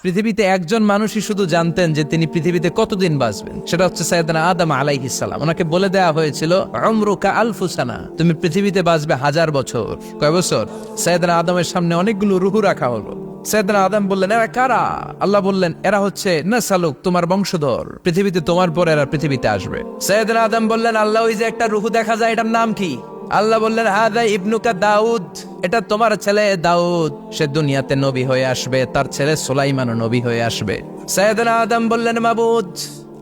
পৃথিবীতে একজন মানুষই শুধু জানতেন যে তিনি পৃথিবীতে কতদিন বাঁচবেন, সেটা হচ্ছে সাইয়েদনা আদম আলাইহিস সালাম। ওনাকে বলে দেয়া হয়েছিল উমরুকা আলফু সানা, তুমি পৃথিবীতে বাঁচবে 1000 বছর। কয় বছর? সাইয়েদনা আদমের সামনে অনেকগুলো রূহ রাখা হলো। সাইয়েদনা আদম বললেন, এরা কারা? আল্লাহ বললেন, এরা হচ্ছে নাসালুক, তোমার বংশধর, পৃথিবীতে তোমার পর এরা পৃথিবীতে আসবে। সাইয়েদনা আদম বললেন, আল্লাহ ওই যে একটা রূহ দেখা যায়, এটার নাম কি? আল্লাহ বললেন, হাদা ইবনুকা দাউদ, এটা তোমার ছেলে দাউদ, সে দুনিয়াতে নবী হয়ে আসবে, তার ছেলে সুলাইমানও নবী হয়ে আসবে। সাইয়েদনা আদম বললেন, মাবুদ,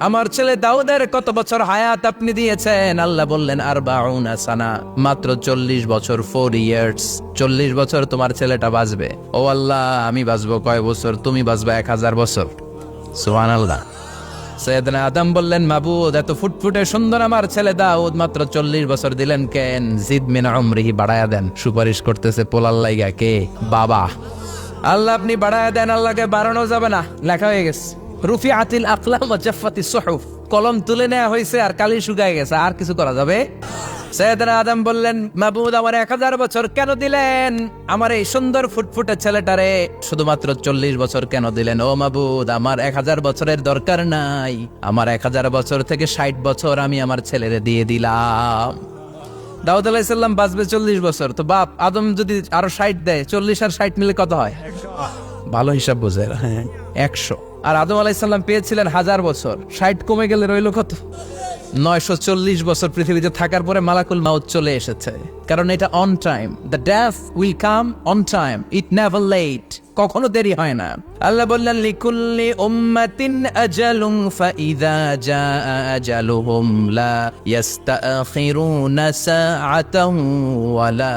আমার ছেলে দাউদের কত বছর হায়াত আপনি দিয়েছেন? আল্লাহ বললেন, 40 সানা, মাত্র 40 বছর, 4 ইয়ার্স, 40 বছর তোমার ছেলেটা বাঁচবে। ও আল্লাহ, আমি বাঁচবো কয় বছর? তুমি বাঁচবে 1000 বছর। সুবহানাল্লাহ। সাইয়েদনা আদম বললেন, মাবুদ, এত ফুটফুটে সুন্দর আমার ছেলে দাউদ, মাত্র 40 বছর দিলেন কেন? জিদ মিন উমরিহি, বাড়ায়া দেন। সুপারিশ করতেছে পোলার লাইগা কে? বাবা। আল্লাহ আপনি বাড়ায়া দেন। আল্লাহকে বাড়ানো যাবে না, লেখা হয়ে গেছে। রুফিআতিল আকলাম ওয়া জাফফাতিস সুহুফ, কলম তুলে নেওয়া হয়েছে আর কালি শুকায় গেছে, আর কিছু করা যাবে? সাইয়েদনা আদম বললেন, মাবুদ, আমার 1000 বছর কেন দিলেন? আমার এই সুন্দর ফুটফুটে ছেলেটারে শুধুমাত্র 40 বছর কেন দিলেন? ও মাবুদ, আমার 1000 বছরের দরকার নাই, আমার 1000 বছর থেকে 60 বছর আমি আমার ছেলেরে দিয়ে দিলাম। দাউদ আলাইহিস সালাম বাঁচবে 40 বছর, তো বাপ আদম যদি আরো 60 দেয়, 40 আর 60 মিলে কত হয়? ভালো হিসাব বোঝে, হ্যাঁ, 100। আর আদম আলাইহিস সালাম পেয়েছিলেন 1000 বছর, 60 কমে গেলে রইল কত? 940 বছর পৃথিবীতে থাকার পরে মালাকুল মাউত চলে এসেছে, কারণ এটা on time. The death will come on time, it never late, কখনো দেরি হয় না। আল্লাহ বললেন, লিকুল্লি উম্মাতিন আজালুন ফাইযা জাআ আজালুহুম লা ইস্তাখিরুনা সাআতান ওয়া লা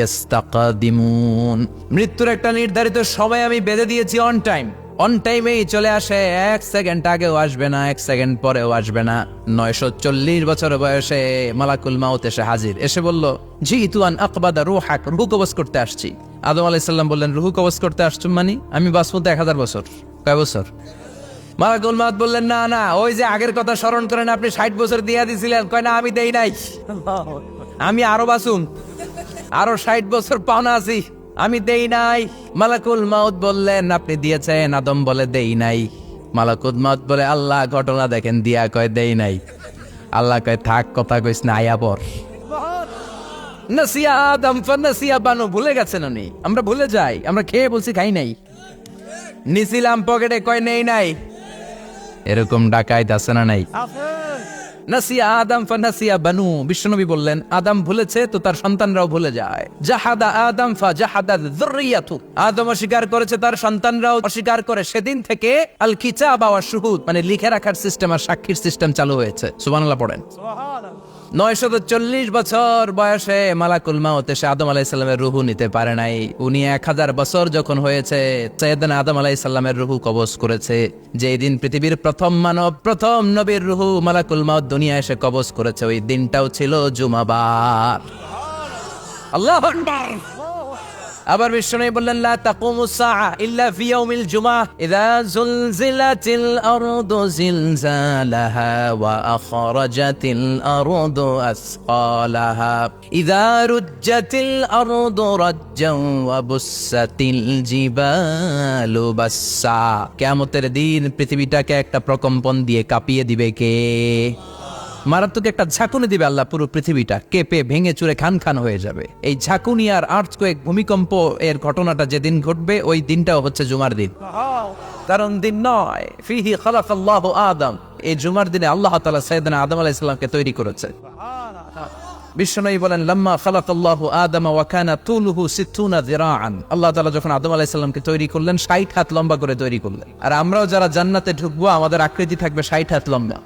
ইস্তাকদিমুন। মৃত্যুর একটা নির্ধারিত সময় আমি বেঁধে দিয়েছি, অন টাইম, অন টাইমেই চলে আসে, 1 সেকেন্ড আগেও আসবে না, 1 সেকেন্ড পরেও আসবে না। 940 বছর বয়সে মালাকুল মাউত এসে হাজির, এসে বলল, জিতু আন আকবাদা রূহাক, রূহ কবজ করতে আসছি। আদম আলাইহিস সালাম বললেন, রূহ কবজ করতে আসছো মানে? আমি বাঁচবো তো 1000 বছর। কয় বছর? মালাকুল মাউত বললেন, না না, ওই যে আগের কথা স্মরণ করেন, আপনি 60 বছর দিয়া দিছিলেন। কয় না, আমি দেই নাই, আমি আরো বাঁচুম, আরো 60 বছর পাওনা আছি, আমি দেই নাই। মালাকুল মাউত বললেন, আপনি দিয়েছেন? আদম বলে, দেই নাই। মালাকুল মাউত বলে, আল্লাহ ঘটনা দেখেন, দিয়া কয় দেই নাই। আল্লাহ কয়, থাক, কথা কইস না, আয়া পর। নাসিয়া আদম ফানাসিয়া বানু, ভুলে গেছেন উনি। আমরা ভুলে যাই, আমরা খেয়ে বলছি খাই নাই, নিছিলাম পকেটে, কয় নেই নাই। এরকম ডাকাইত আছে না নাই? নাসিয়া আদম ফানাসিয়া বানু, বিশ্বনবী বললেন, আদম ভুলেছে তো তার সন্তানরাও ভুলে যায়। জাহাদা আদম ফাজাহাদাত যুররিয়াতু, আদম অস্বীকার করেছে, তার সন্তানরাও অস্বীকার করে। সেদিন থেকে আল কিতাব ওয়া শুহুদ, মানে লিখে রাখার সিস্টেম আর সাক্ষীর সিস্টেম চালু হয়েছে। সুবহানাল্লাহ পড়েন। 940 বছর বয়সে মালাকুল মাউত এসে আদম আলাইহিস সালামের রূহ নিতে পারে নাই। উনি 1000 বছর যখন হয়েছে, সাইয়েদনা আদম আলাইহিস সালামের রূহ কবজ করেছে। যেই দিন পৃথিবীর প্রথম মানব, প্রথম নবীর রূহ মালাকুল মাউত দুনিয়া এসে কবজ করেছে, ওই দিনটাও ছিল জুমাবার। আল্লাহু আকবার। আবার বিশ্বনবী বললেন, লা তাকুমুস সাআ ইল্লা ফি ইয়াউমিল জুমআহ, ইযা যুলজিলাতিল আরদু জিলজালাহা ওয়া আখরাজাতিল আরদু আসকালাহা, ইযা রুজ্জাতিল আরদু রাজ্জান ওয়া বুসাতিল জিবালু বাসসা। কিয়ামতের দিন পৃথিবীটাকে একটা প্রকম্পন দিয়ে কাঁপিয়ে দিবে কে? মারাত্মক একটা ঝাঁকুনি দিবে আল্লাহ, পুরো পৃথিবীটা কেঁপে ভেঙে চুরে খান খান হয়ে যাবে। এই ঝাঁকুনি আর আর্থকোয়েক, ভূমিকম্প এর ঘটনাটা যেদিন ঘটবে, ওই দিনটাও হচ্ছে জুমার দিন। কারণ দিন নয়, ফিহি খালাকাল্লাহু আদম, এই জুমার দিনে আল্লাহ তাআলা সাইয়েদনা আদম আলাইহিস সালামকে তৈরি করেছে। বিশ্বনবী বলেন, লাম্মা খালাকাল্লাহু আদম ওয়া কানা তুলুহু 60 যিরাআন, আল্লাহ তাআলা যখন আদম আলাইহিস সালামকে তৈরি করলেন, 60 হাত লম্বা করে তৈরি করলেন। আর আমরাও যারা জান্নাতে ঢুকবো, আমাদের আকৃতি থাকবে 60 হাত লম্বা।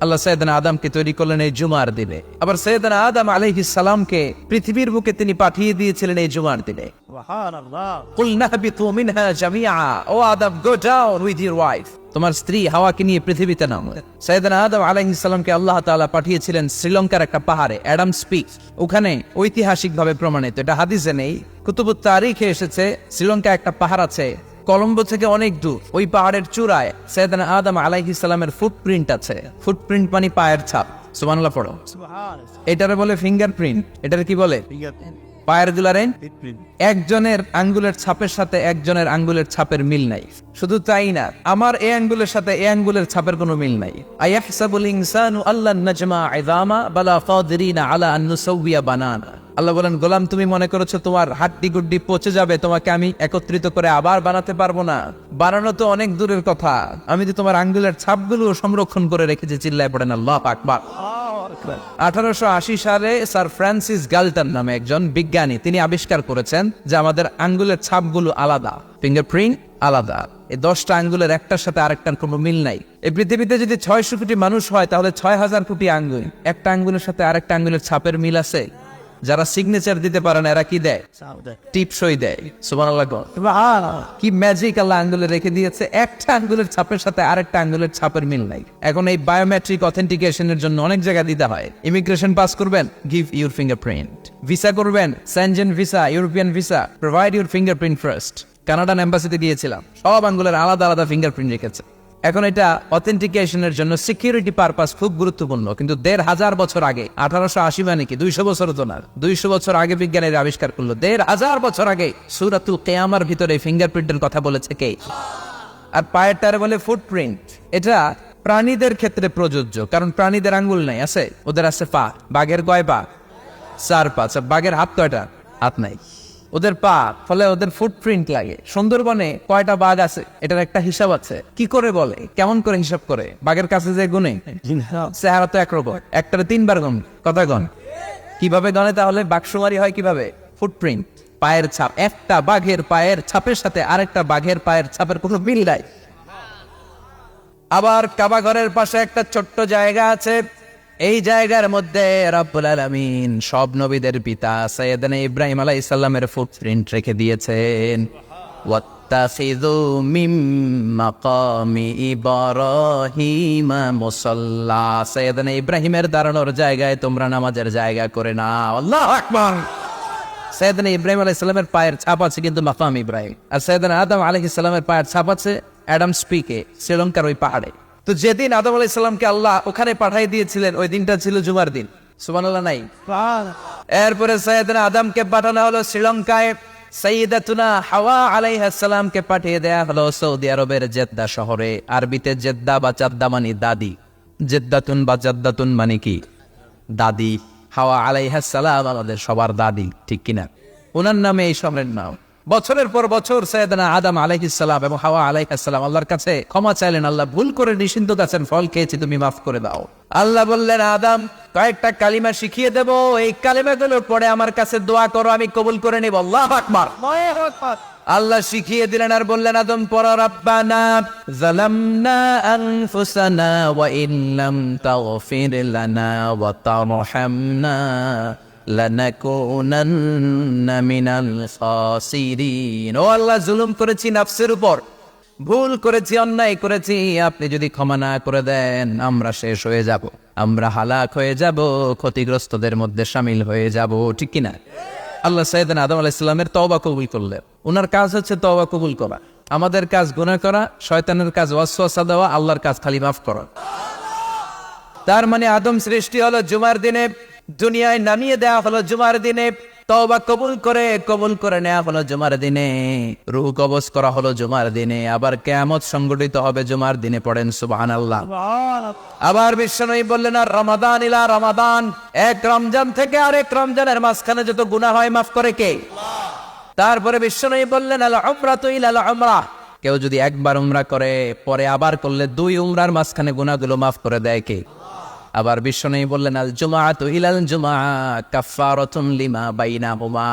আল্লাহ সাইয়েদনা আদমকে তৈরি করলেন এই জুমার দিনে। আবার সাইয়েদনা আদম আলাইহিস সালামকে পৃথিবীর বুকে তিনি পাঠিয়ে দিয়েছিলেন এই জুমার দিনে। সুবহানাল্লাহ। কুলনা হাবিতু মিনহা জামিআ, ও Adam, go down with your wife, তোমার স্ত্রী হাওয়াকে নিয়ে পৃথিবীতে নামো। সাইয়েদনা আদম আলাইহিস সালামকে আল্লাহ তাআলা পাঠিয়েছিলেন শ্রীলঙ্কার একটা পাহাড়ে, অ্যাডামস পিক। ওখানে ঐতিহাসিকভাবে প্রমাণিত, এটা হাদিসে নেই, কুতুবুত তারিখে এসেছে। শ্রীলঙ্কা একটা পাহাড় আছে, কলম্বো থেকে অনেক দূর। ওই পাহাড়ের চূড়ায় সাইয়েদনা আদম আলাইহিস সালামের ফুটপ্রিন্ট আছে। ফুটপ্রিন্ট মানে পায়ের ছাপ। সুবহানাল্লাহ পড়ো। এটারে বলে ফিঙ্গারপ্রিন্ট। এটারে কি বলে? পায়ের গুলারে একজনের আঙ্গুলের ছাপের সাথে একজনের আঙ্গুলের ছাপের মিল নাই। শুধু তাই না, আমার এই আঙ্গুলের সাথে এই আঙ্গুলের ছাপের কোনো মিল নাই। আয়াহসাবুল ইনসানু আল্লান নাজমা ইযামা বালা কাদিরিনা আলা আন নুসাউইয়া বানানা। আল্লাহ বলেন, গোলাম তুমি মনে করেছো তোমার হাড্ডি গুড্ডি পচে যাবে, তোমাকে আমি একত্রিত করে আবার বানাতে পারবো না? বানানো তো অনেক দূরের কথা, আমি তো তোমার আঙ্গুলের ছাপগুলো সংরক্ষণ করে রেখেছি। চিল্লায় পড়েন আল্লাহু আকবার। 1880 সালে স্যার ফ্রান্সিস গাল্টন নামে একজন বিজ্ঞানী, তিনি আবিষ্কার করেছেন যে আমাদের আঙ্গুলের ছাপগুলো আলাদা, ফিঙ্গারপ্রিন্ট আলাদা। এই 10টা আঙ্গুলের একটার সাথে আরেকটার কোনো মিল নাই। এই পৃথিবীতে যদি 600 কোটি মানুষ হয় তাহলে 6000 কোটি আঙ্গুল, একটা আঙ্গুলের সাথে আরেকটা আঙ্গুলের ছাপের মিল আছে? যারা সিগনেচার দিতে পারে না এরা কি দেয়? টিপসই দেয়। সুবহানাল্লাহ। কি ম্যাজিক আল্লাহ আঙ্গুলে রেখে দিয়েছে, একটা আঙ্গুলের ছাপের সাথে আরেকটা আঙ্গুলের ছাপের মিল নাই। এখন এই বায়োমেট্রিক অথেন্টিকেশনের জন্য অনেক জায়গায় দিতে হয়। ইমিগ্রেশন পাস করবেন, গিভ ইউর ফিঙ্গারপ্রিন্ট। ভিসা করবেন, Schengen visa, European visa, provide your fingerprint first. Canadian এম্বাসিতে গিয়েছিলাম, সব আঙ্গুলের আলাদা আলাদা ফিঙ্গারপ্রিন্ট রেখেছে। এখন এটা অথেন্টিকেশনের জন্য সিকিউরিটি পারপাস খুব গুরুত্বপূর্ণ, কিন্তু 1500 বছর আগে, 1880 মানে কি 200 বছর তো না, 200 বছর আগে বিজ্ঞানীরা আবিষ্কার করলো। 1500 বছর আগে সূরাতুল কিয়ামার ভিতরে ফিঙ্গারপ্রিন্টের কথা বলেছে কে? আর পায়েরটারে বলে ফুটপ্রিন্ট। এটা প্রাণীদের ক্ষেত্রে প্রযোজ্য, কারণ প্রাণীদের আঙ্গুল নাই, আছে? ওদের আছে পা। বাঘের কয় পা? 4 পা। বাঘের হাত কয়টা? হাত নাই, ওদের পা, ফলে ওদের ফুটপ্রিন্ট লাগে। সুন্দরবনে কয়টা বাঘ আছে এটার একটা হিসাব আছে। কি করে বলে, কেমন করে হিসাব করে? বাঘের কাছে যে গুনে, চেহারা তো একরকম, একটারে 3 বার গুণ। কথা গণ কিভাবে গণে তাহলে? বাঘসুমারি হয় কিভাবে? ফুটপ্রিন্ট, পায়ের ছাপ। একটা বাঘের পায়ের ছাপের সাথে আরেকটা বাঘের পায়ের ছাপের কোনো মিল নাই। আবার কাবা ঘরের পাশে একটা ছোট্ট জায়গা আছে, এই জায়গার মধ্যে রব্বুল আলামিন সব নবীদের পিতা সাইয়েদনা ইব্রাহিম আলাইহিস সালামের ফুটপ্রিন্ট রেখে দিয়েছেন। ওয়াত্তাখিযু মিম মাকামি ইব্রাহিম মুসাল্লা। সাইয়েদনা ইব্রাহিমের দাঁড়ানোর জায়গায় তোমরা নামাজের জায়গা করে নাও। আল্লাহু আকবার। সাইয়েদনা ইব্রাহিম আলাইহিস সালামের পায়ের ছাপ আছে কিন্তু মাকাম ইব্রাহিম, আর সাইয়েদনা আদম আলাইহিস সালামের পায়ের ছাপ আছে অ্যাডামস পিকে, শ্রীলঙ্কার ওই পাহাড়ে। তো যেদিন আদম আলাইহিস সালামকে আল্লাহ ওখানে পাঠিয়ে দিয়েছিলেন, ওই দিনটা ছিল জুমার দিন। সুবহানাল্লাহ নাই? এরপরে সাইয়েদনা আদমকে পাঠানো হলো শ্রীলঙ্কায়, সাইয়্যিদাতুনা হাওয়া আলাইহিস সালামকে পাঠিয়ে দেয়া হলো সৌদি আরবের জেদ্দা শহরে। আরবিতে জেদ্দা বা জাদ্দা মানে দাদি, জেদ্দাতুন বা জাদ্দাতুন মানে কি? দাদি। হাওয়া আলাইহিস সালাম আমাদের সবার দাদি, ঠিক কিনা? ওনার নামে এই শহরের নাম। বছরের পর বছর সাইয়েদনা আদম আলাইহিস সালাম এবং হাওয়া আলাইহিস সালাম আল্লাহর কাছে ক্ষমা চাইলেন, আল্লাহ ভুল করে নিষিদ্ধ গাছের ফল খেয়েছি, তুমি মাফ করে দাও। আল্লাহ বললেন, আদম কয়েকটা কালিমা শিখিয়ে দেব, এই কালিমাগুলোর পরে আমার কাছে দোয়া করো, আমি কবুল করে নিব। আল্লাহু আকবার। আল্লাহ শিখিয়ে দিলেন আর বললেন, আদম পড়ো, রাব্বানা যালামনা আনফুসানা ওয়া ইল্লাম তাগফির লানা ওয়া তারহামনা লানাকুনান্না মিনাল খাসিরিন। ও আল্লাহ, জুলুম করেছি নাফসের উপর, ভুল করেছি, অন্যায় করেছি, আপনি যদি ক্ষমা না করে দেন আমরা শেষ হয়ে যাব, আমরা হালাক হয়ে যাব, ক্ষতিগ্রস্তদের মধ্যে শামিল হয়ে যাব, ঠিক কিনা? আল্লাহ সাইয়েদনা আদম আলাইহিস সালামের তওবা কবুল করলেন। ওনার কাজ হচ্ছে তওবা কবুল করা। আমাদের কাজ গুনাহ করা, শয়তানের কাজ ওয়াসওয়াসা দেওয়া, আল্লাহর কাজ খালি মাফ করা। তার মানে আদম সৃষ্টি হলো জুমার দিনে, দুনিয়ায় নামিয়ে দেওয়া হলো জুমার দিনে, তওবা কবুল করে নেওয়া হলো জুমার দিনে, রূহ কবজ করা হলো জুমার দিনে, আবার কিয়ামত সংগঠিত হবে জুমার দিনে। পড়েন সুবহানাল্লাহ। আবার বিশ্বনবী বললেন, আর রমাদান ইলা রমাদান, এক রমজান থেকে আরেক রমজানের মাঝখানে যত গুনাহ হয় মাফ করে কে? তারপরে বিশ্বনবী বললেন, আল উমরাতু ইলা আল উমরাহ, কেউ যদি একবার উমরা করে পরে আবার করলে 2 উমরার মাঝখানে গুনাহগুলো মাফ করে দেয় কে? আবার বিশ্বনবী বললেন, আল জুমআতু ইলাল জুমআ কাফফারাতুন লিমা বাইনাহুমা,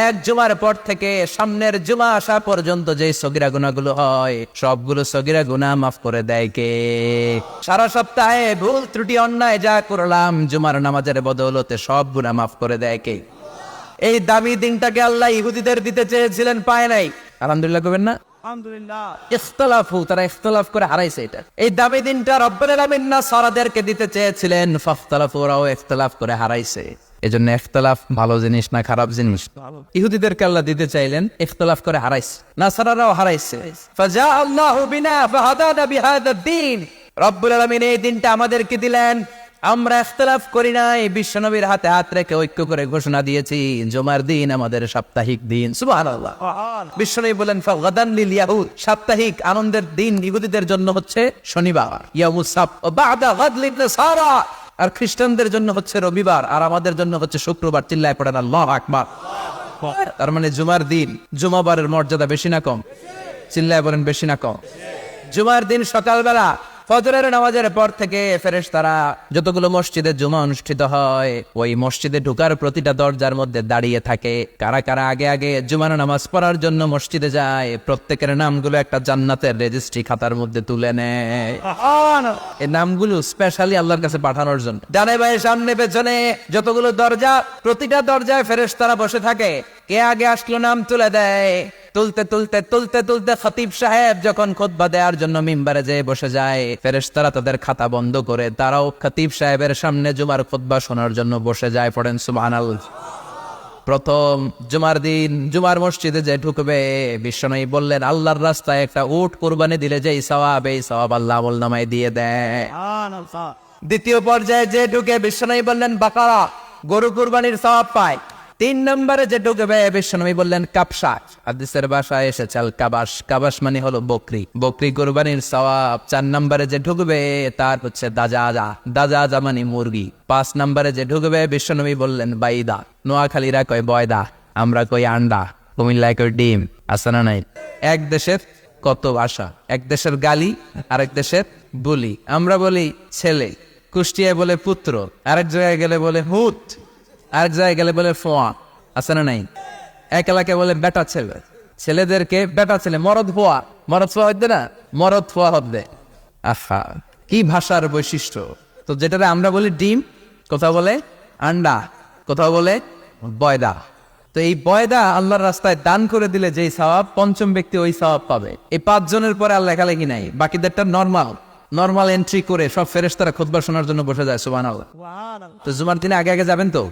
এক জুমার পর থেকে সামনের জুমা আসা পর্যন্ত যে সগীরা গুনাহগুলো হয় সবগুলো সগীরা গুনাহ মাফ করে দেয় কে? সারা সপ্তাহে ভুল ত্রুটি অন্যায় যা করলাম জুমার নামাজের বদৌলতে সব গুনাহ মাফ করে দেয় কে? এই দামি দিনটাকে আল্লাহ ইহুদিদের দিতে চেয়েছিলেন, পায় নাই। আলহামদুলিল্লাহ করবেন না? তারা ইখতিলাফ করে হারাইছে এটা। এই দামি দিনটা রব্বুল আলামিন নাসারাদেরকে দিতে চেয়েছিলেন, ফাখতালাফু, ওরাও ইখতিলাফ করে হারাইছে। এজন্য ইখতিলাফ ভালো জিনিস না খারাপ জিনিস? ইহুদিদেরকে আল্লাহ দিতে চাইলেন, ইখতিলাফ করে হারাইছে, নাসারারাও হারাইছে। ফাজা আল্লাহু বিনা ফাহাদানা বিহাদা দ্বীন, রব্বুল আলামিন এই দিনটা আমাদেরকে দিলেন, আমরা ইখতিলাফ করি নাই, বিশ্বনবীর হাতে হাত রেখে ঐক্য করে ঘোষণা দিয়েছি জুমার দিন আমাদের সাপ্তাহিক দিন। সুবহানাল্লাহ। বিশ্বনবী বলেন ফাগাদান লিল ইয়াহুদ, সাপ্তাহিক আনন্দের দিন ইহুদিদের জন্য হচ্ছে শনিবার, ইয়াউমুস সাbt, ওয়া বা'দা গাদ লিন নাসারা, আর খ্রিস্টানদের জন্য হচ্ছে রবিবার, আর আমাদের জন্য হচ্ছে শুক্রবার। চিল্লায় পড়েন আল্লাহু আকবার। তার মানে জুমার দিন, জুমাবারের মর্যাদা বেশি না কম? চিল্লায় বলেন বেশি না কম? জুমার দিন সকালবেলা ফজরের নামাজের পর থেকে ফেরেশতারা যতগুলো মসজিদে জুমা অনুষ্ঠিত হয় ওই মসজিদে ঢোকার প্রতিটা দরজার মধ্যে দাঁড়িয়ে থাকে। কারা কারা আগে আগে জুমার নামাজ পড়ার জন্য মসজিদে যায়, প্রত্যেকের নামগুলো একটা জান্নাতের রেজিস্ট্রি খাতার মধ্যে তুলে নেয়। এই নামগুলো স্পেশালি আল্লাহর কাছে পাঠানোর জন্য। ডানে বায়ে সামনে পেছনে যতগুলো দরজা, প্রতিটা দরজায় ফেরেশতারা বসে থাকে। কে আগে আসলো নাম তুলে দেয়। তুলতে তুলতে তুলতে তুলতে খতিব সাহেব যখন খুতবা দেওয়ার জন্য মিম্বারে যেয়ে বসে যায়, ফেরেশতারা তাদের খাতা বন্ধ করে তারাও খতিব সাহেবের সামনে জুমার খুতবা শোনার জন্য বসে যায়। পড়েন সুবহানাল্লাহ। প্রথম জুমার দিন জুমার মসজিদে যে ঢুকবে, বিশ্বনবী বললেন আল্লাহর রাস্তায় একটা উট কুরবানি দিলে যেই সওয়াব, এই সওয়াব আল্লাহ আমলনামায় দিয়ে দেয়। দ্বিতীয় পর্যায়ে যে ঢুকে, বিশ্বনবী বললেন বাকারা, গরু কুরবানির সওয়াব পায়। 3 নম্বরে যে ঢুকবে, বিশ্বনবী বললেন কাবশা, হাদিসের ভাষায় এসেছে আল কাবাস, কাবাস মানে হলো বকরি, বকরি কুরবানির সওয়াব। 4 নম্বরে যে ঢুকবে তার হচ্ছে দাজাজা, দাজাজা মানে মুরগি। 5 নম্বরে যে ঢুকবে, বিশ্বনবী বললেন বাইদা, নোয়াখালীরা কয় বয়দা, আমরা কই আন্ডা, কুমিল্লায় কই ডিম। আছে না নাই? এক দেশের কত ভাষা, এক দেশের গালি আরেক দেশের বলি। আমরা বলি ছেলে, কুষ্টিয়ায় বলে পুত্র, আরেক জায়গায় গেলে বলে হুত, আরেক জায়গায় গেলে বলে ফোয়া। আছে না নাই? এক এলাকায় বলে বেটা ছেলে, ছেলেদেরকে বেটা ছেলে, মরদ ফোয়া, মরদ ফোয়া হইতে না, মরদ ফোয়া হবে। আহা, কি ভাষার বৈশিষ্ট্য। তো যেটারে আমরা বলি ডিম, কোথাও বলে আন্ডা, কোথাও বলে বয়দা। তো এই বয়দা আল্লাহর রাস্তায় দান করে দিলে যেই সওয়াব, পঞ্চম ব্যক্তি ওই সওয়াব পাবে। এই 5 জনের পরে আর লেখালেখি নাই, বাকিদেরটা নরমাল এন্ট্রি করে সব ফেরেশতারা খুতবা শোনার জন্য বসে যায়। সুবহানাল্লাহ। তো জুমার দিনে আগে আগে যাবেন তো?